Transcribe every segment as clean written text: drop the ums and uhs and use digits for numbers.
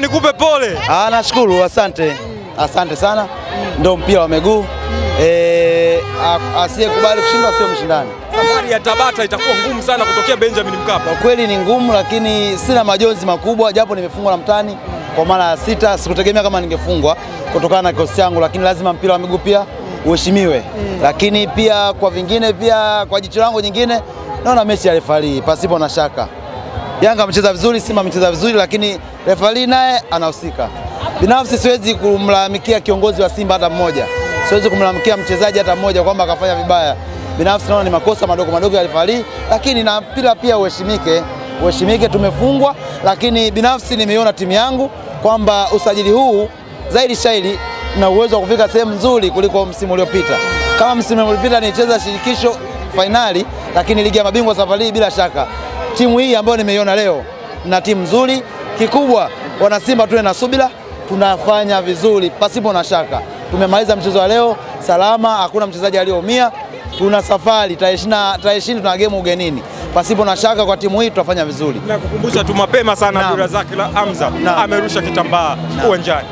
nikupe pole. Nashukuru, asante. Asante sana. Ndio mpira wa miguu. Asiyekubali kushindwa sio mshindani. Safari ya Tabata itakuwa ngumu sana kutokea Benjamin Mkapa. Kwa kweli ni ngumu, lakini sina majonzi makubwa japo nimefungwa na mtani kwa mara ya 6. Sikutegemea kama ningefungwa kutokana na kikosi changu, lakini lazima mpira wa miguu pia uheshimiwe. Lakini pia kwa vingine, pia kwa jicho langu nyingine, naona mechi ya refari pasipo na shaka. Yanga amecheza vizuri, Simba amecheza vizuri, lakini refari naye anahusika. Binafsi siwezi kumlalamikia kiongozi wa Simba hata mmoja. Siwezi kumlalamikia mchezaji hata mmoja kwamba akafanya vibaya. Binafsi naona ni makosa madogo ya refari, lakini na mpira pia uheshimike. Uheshimike, tumefungwa, lakini binafsi nimeiona timu yangu kwamba usajili huu zaidi shairi na uwezo wa kufika sehemu nzuri kuliko msimu uliopita. Kama msimu uliopita nicheza shirikisho finali, lakini ligi ya mabingwa safari bila shaka timu hii ambayo nimeiona leo na timu nzuri. Kikubwa wana Simba tuwe na subira, tunafanya vizuri pasipo na shaka. Tumemaliza mchezo wa leo salama, hakuna mchezaji aliyeumia. Tuna safari tarehe 20 tuna game ugenini. Pasipo na shaka kwa timu hii tutafanya vizuri. Na kukumbusha tu mapema sana Abdulrazak Hamza amerusha kitambaa uwanjani.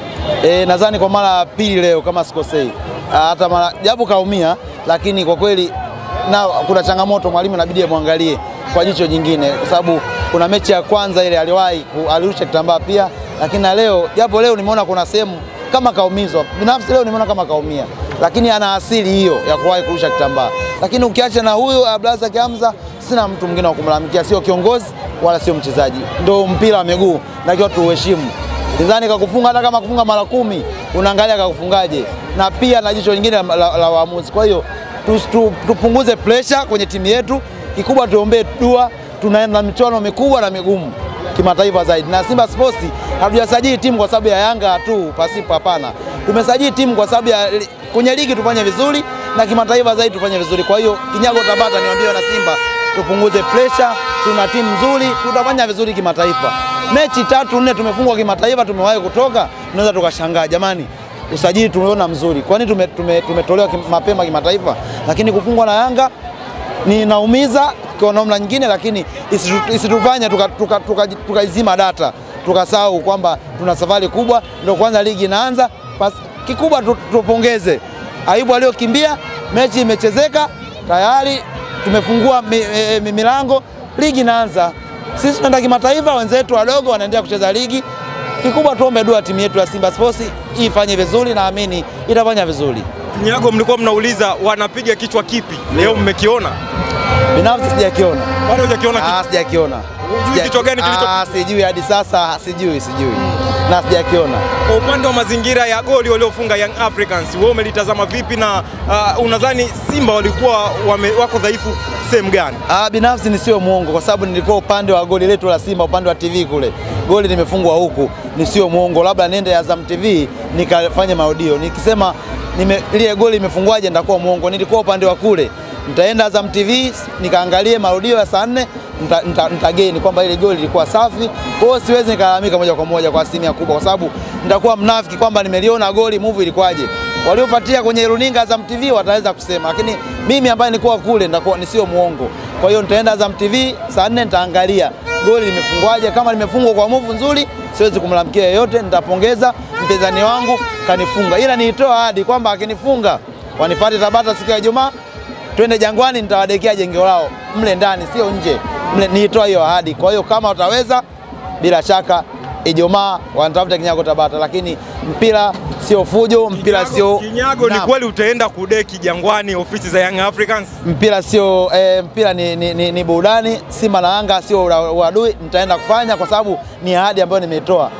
Nadhani kwa mara ya pili leo kama sikosei. Hata mara japo kaumia, lakini kwa kweli na kuna changamoto, mwalimu inabidi amwangalie kwa jicho jingine, kwa sababu kuna mechi ya kwanza ile alirusha kitambaa pia, lakini na leo japo leo nimeona kuna sehemu kama kaumizwa. Binafsi leo nimeona kama kaumia, lakini ana asili hiyo ya kuwahi kurusha kitambaa. Lakini ukiacha na huyo Abdulrazak Hamza, sina mtu mwingine wa kumlalamikia, sio kiongozi wala sio mchezaji. Ndio mpira wa miguu na kitu tuheshimu. Nidhani kakufunga, hata kama kufunga mara 10 unaangalia kakufungaje, na pia na jicho lingine la waamuzi. Kwa hiyo tupunguze pressure kwenye timu yetu. Kikubwa tuombe dua, tunaenda michuano mikubwa na migumu kimataifa zaidi. Na Simba Sports hatujasajili timu kwa sababu ya Yanga tu pasipo, hapana. Tumesajili timu kwa sababu ya kwenye ligi tufanye vizuri na kimataifa zaidi tufanye vizuri. Kwa hiyo kinyago Tabata niwaambie na Simba tupunguze pressure, tuna timu nzuri, tutafanya vizuri kimataifa. Mechi 3-4 tumefungwa kimataifa, tumewahi kutoka, tunaweza tukashangaa jamani. Usajili tumeona mzuri. Kwani tumetolewa mapema kimataifa, lakini kufungwa na Yanga ni naumiza kwa namna nyingine, lakini isitufanye tukaizima data, tukasahau kwamba tuna safari kubwa, ndio kwanza ligi inaanza. Kikubwa tupongeze Ayubu aliyokimbia, mechi imechezeka tayari, tumefungua milango, ligi inaanza. Sisi tunaenda kimataifa, wenzetu wadogo wanaendelea kucheza ligi. Kikubwa tuombe dua timu yetu ya Simba Sports ifanye vizuri, na amini itafanya vizuri. Kinyago, mlikuwa mnauliza wanapiga kichwa kipi, leo mmekiona? Binafsi sijakiona. Bado hujakiona kitu? Sijakiona. Kichwa gani kilicho? Sijui hadi sasa, sijui. Na sijakiona. Kwa upande wa mazingira ya goli waliofunga Young Africans, wewe umelitazama vipi, na unadhani Simba walikuwa wako dhaifu sehemu gani? Binafsi ni sio muongo, kwa sababu nilikuwa upande wa goli letu la Simba, upande wa TV kule. Goli limefungwa huku, ni sio muongo. Labda niende Azam TV nikafanye maudio. Nikisema ile goli imefungwaje nitakuwa muongo. Nilikuwa upande wa kule. Nitaenda Azam TV nikaangalie marudio ya saa 4, nitageni kwamba ile goli ilikuwa safi. Kwa hiyo siwezi nikalalamika moja kwa moja kwa asilimia kubwa, kwa sababu nitakuwa mnafiki kwamba nimeliona goli, move ilikuwaje. Waliofuatia kwenye runinga Azam TV wataweza kusema, lakini mimi ambaye nilikuwa kule nitakuwa ni sio muongo. Kwa hiyo nitaenda Azam TV saa 4 nitaangalia goli limefungwaje. Kama limefungwa kwa move nzuri, siwezi kumlamkia yeyote, nitapongeza mpinzani wangu kanifunga. Ila niitoa ahadi kwamba akinifunga wanifuate Tabata siku ya Ijumaa, twende Jangwani, nitawadekea jengo lao mle ndani, sio nje. Niitoa hiyo ahadi. Kwa hiyo kama utaweza, bila shaka Ijumaa wanatafuta Kinyago Tabata, lakini mpira sio fujo, mpira sio Kinyago. Ni kweli utaenda kudeki Jangwani ofisi za Young Africans? Mpira sio mpira ni burudani. Simba na Yanga sio uadui, nitaenda kufanya kwa sababu ni ahadi ambayo nimetoa.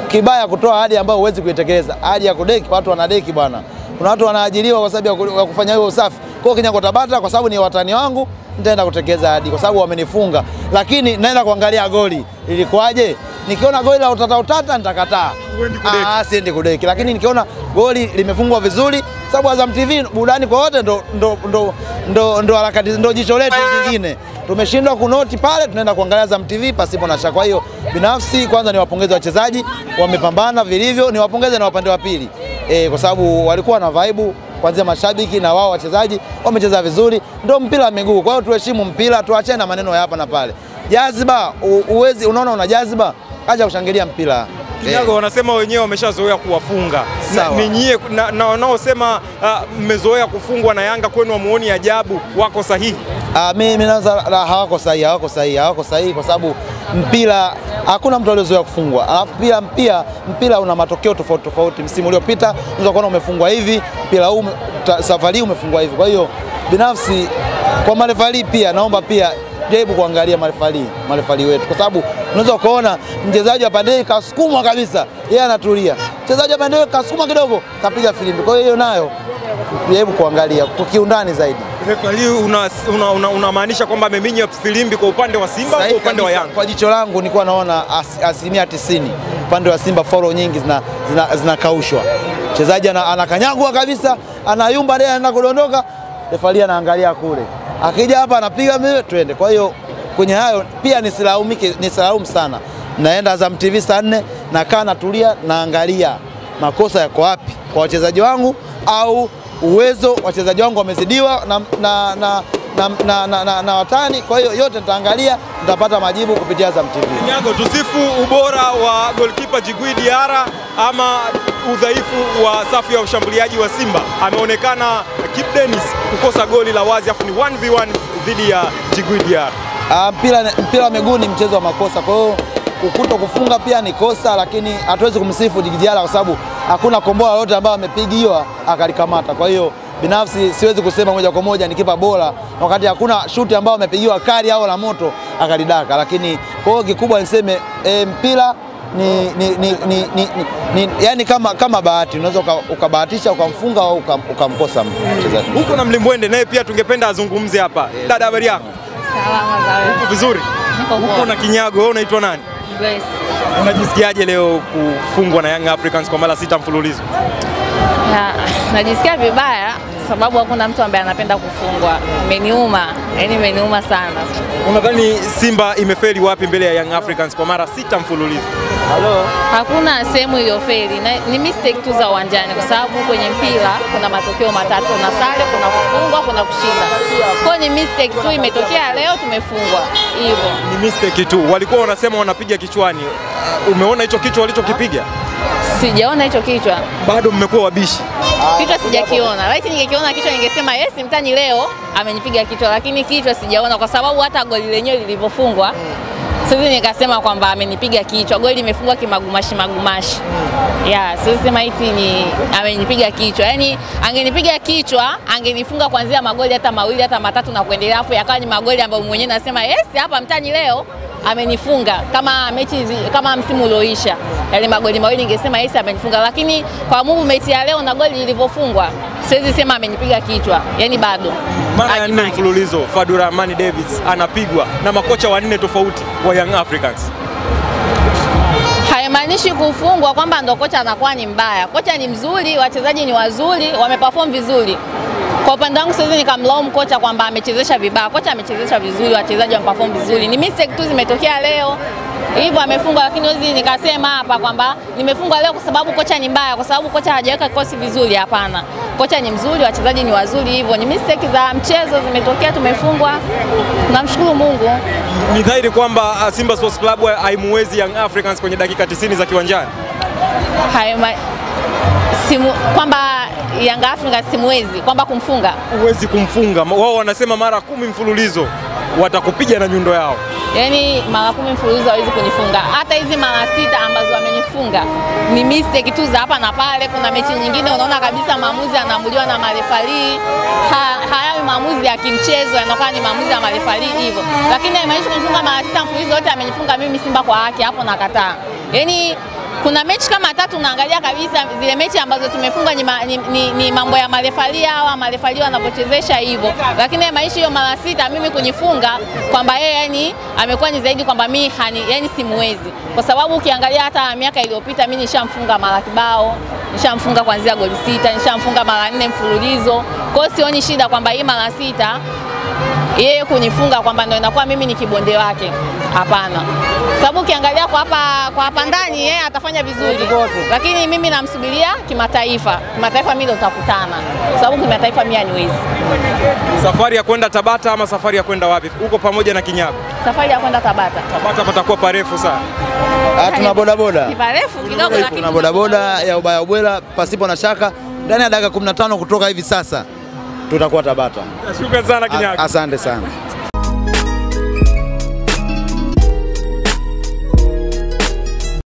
Kibaya kutoa ahadi ambayo huwezi kuitekeleza. Ahadi ya kudeki, watu wanadeki bwana. Kuna watu wanaajiriwa kwa sababu ya kufanya hiyo usafi. Kwa Kinyago Tabata, kwa sababu ni watani wangu, nitaenda kutekeleza ahadi kwa sababu wamenifunga. Lakini naenda kuangalia goli ilikuwaje. Nikiona goli la utata nitakataa. Siendi kudeki. Lakini nikiona goli limefungwa vizuri, sababu Azam TV burudani kwa wote, ndo harakati, ndo jicho letu lingine. Tumeshindwa kunoti pale, tunaenda kuangalia Azam TV pasipo na shaka. Kwa hiyo binafsi kwanza niwapongeze wachezaji, wamepambana vilivyo, niwapongeze na upande wa pili. Kwa sababu walikuwa na vibe kuanzia mashabiki na wao wachezaji wamecheza vizuri, ndio mpira wa miguu. Kwa hiyo tuheshimu mpira, tuachane na maneno ya hapa na pale. Jaziba, unaona una jaziba, acha kushangilia mpira. Kinyago wanasema wenyewe wameshazoea kuwafunga. Ni nyie na wanaosema mmezoea kufungwa na Yanga kwenu wamuoni ajabu, wako sahihi? Mimi naanza hawako sahihi kwa sababu mpira hakuna mtu aliyezoea kufungwa. Alafu pia mpira una matokeo tofauti. Msimu uliopita unaweza kuona umefungwa hivi, mpira huu safari umefungwa hivi. Kwa hiyo binafsi kwa marefali pia naomba pia jaribu kuangalia marefali wetu, kwa sababu unaweza kuona mchezaji wa pande kasukumwa kabisa, yeye anatulia. Mchezaji wa pande kasukuma kidogo, kapiga filimbi. Kwa hiyo nayo jaribu kuangalia kwa kiundani zaidi. Refali unamaanisha kwamba ameminya filimbi kwa upande wa Simba au kwa upande wa Yanga? Kwa jicho langu nilikuwa naona 90% upande wa Simba follow nyingi zinakaushwa. Mchezaji anakanyagwa kabisa, anayumba yeye anaenda kudondoka, refali anaangalia kule. Akija hapa anapiga mimi twende. Kwa hiyo kwenye hayo pia nisilaumu sana. Naenda Azam TV saa 4 nakaa natulia naangalia makosa yako wapi kwa wachezaji wangu, au uwezo wachezaji wangu wamezidiwa na watani. Kwa hiyo yote nitaangalia, nitapata majibu kupitia Azam TV. Kinyago, tusifu ubora wa goalkeeper Djigui Diarra ama udhaifu wa safu ya ushambuliaji wa Simba? Ameonekana Kibu Denis kukosa goli la wazi, afu ni 1v1 dhidi ya Djigui Diarra. Mpira wa miguu ni mchezo wa makosa, kwa hiyo kuto kufunga pia ni kosa, lakini hatuwezi kumsifu Djigui Diarra kwa sababu hakuna komboa lolote ambao amepigiwa akalikamata. Kwa hiyo binafsi siwezi kusema moja kwa moja ni kipa bora wakati hakuna shuti ambao amepigiwa kali au la moto akalidaka. Lakini kwa hiyo kikubwa niseme mpira yani kama bahati, unaweza ukabahatisha ukamfunga au ukamkosa mchezaji. Huko na Mlimbwende naye pia tungependa azungumze hapa. Dada, habari yako? Salama. Uko vizuri? Huko na Kinyago, wewe unaitwa nani? Grace. Unajisikiaje leo kufungwa na Young Africans kwa mara 6 mfululizo? Najisikia vibaya sababu hakuna mtu ambaye anapenda kufungwa. Imeniuma sana. Unadhani Simba imefeli wapi mbele ya Young Africans kwa mara 6 mfululizo? Hakuna sehemu iliyofeli. Ni mistake tu za uwanjani, kwa sababu kwenye mpira kuna matokeo matatu: kuna sare, kuna kufungwa, kuna kushinda. Kwa ni mistake tu imetokea leo, tumefungwa. Hivyo. Ni mistake tu. Walikuwa wanasema wanapiga kichwani. Umeona hicho kichwa walichokipiga? Sijaona hicho kichwa. Bado mmekuwa wabishi. Kichwa sijakiona. Lakini ningekiona kichwa ningesema yes, mtani leo amenipiga kichwa, lakini kichwa sijaona kwa sababu hata goli lenyewe lilivyofungwa siwezi nikasema kwamba amenipiga kichwa. Goli limefungwa kimagumashi. Siwezi sema eti ni amenipiga kichwa. Yaani angenipiga kichwa, angenifunga kuanzia magoli hata mawili hata matatu na kuendelea, afu yakawa ni magoli ambayo mwenyewe nasema yes, hapa mtani leo amenifunga, kama msimu ulioisha. Yale magoli mawili ningesema yes amenifunga, lakini kwa movement ya leo na goli lilivyofungwa siwezi sema amenipiga kichwa. Yaani bado. Mara ya 4 mfululizo Fadurahmani Davids anapigwa na makocha 4 tofauti wa Young Africans. Haimaanishi kufungwa kwamba ndo kocha anakuwa ni mbaya. Kocha ni mzuri, wachezaji ni wazuri, wameperform vizuri. Kwa upande wangu siwezi nikamlaumu kocha kwamba amechezesha vibaya. Kocha amechezesha vizuri, wachezaji wameperform vizuri. Ni mistake tu zimetokea leo. Hivyo amefungwa, lakini wezi nikasema hapa kwamba nimefungwa leo kwa sababu kocha ni mbaya, kwa sababu kocha hajaweka kikosi vizuri. Hapana. Kocha ni mzuri, wachezaji ni wazuri, hivyo ni mistake za mchezo zimetokea, tumefungwa. Tunamshukuru Mungu. Ni dhahiri kwamba Simba Sports Club haimuwezi Young Africans kwenye dakika 90 za kiwanjani. Kwamba Young Africans simuwezi kwamba kumfunga. Huwezi kumfunga. Wao wanasema mara 10 mfululizo watakupiga na nyundo yao. Yaani mara 10 mfululizo hawezi kunifunga. Hata hizi mara 6 ambazo wamenifunga ni mistake tu za hapa na pale. Kuna mechi nyingine unaona kabisa maamuzi yanaamuliwa na marefali. Hayawi maamuzi ya kimchezo, yanakuwa ni maamuzi ya marefali hivyo. Lakini haimaanishi kunifunga mara 6 mfululizo wote amenifunga mimi Simba kwa haki, hapo nakataa. Yaani kuna mechi kama 3 unaangalia kabisa zile mechi ambazo tumefungwa ni mambo ya marefali au marefali wanapochezesha hivyo. Lakini maisha hiyo mara 6 mimi kunifunga kwamba yeye yani amekuwa ni zaidi kwamba mimi yani simuwezi. Kwa sababu ukiangalia hata miaka iliyopita mimi nishamfunga mara kibao, nishamfunga kuanzia goli 6, nishamfunga mara 4 mfululizo. Kwa hiyo sioni shida kwamba hii mara 6 yeye kunifunga kwamba ndio inakuwa mimi ni kibonde wake. Hapana. Sababu ukiangalia kwa hapa ndani yeye atafanya vizuri. Lakini mimi namsubiria kimataifa. Kimataifa mimi ndio tutakutana. Sababu kimataifa mimi haniwezi. Safari ya kwenda Tabata ama safari ya kwenda wapi? Uko pamoja na Kinyago? Safari ya kwenda Tabata. Tabata patakuwa parefu sana. Tuna bodaboda. Ni parefu kidogo lakini tuna bodaboda ya ubaya ubwela pasipo na shaka. Ndani ya dakika 15 kutoka hivi sasa tutakuwa Tabata. Shukrani sana Kinyago. Asante sana.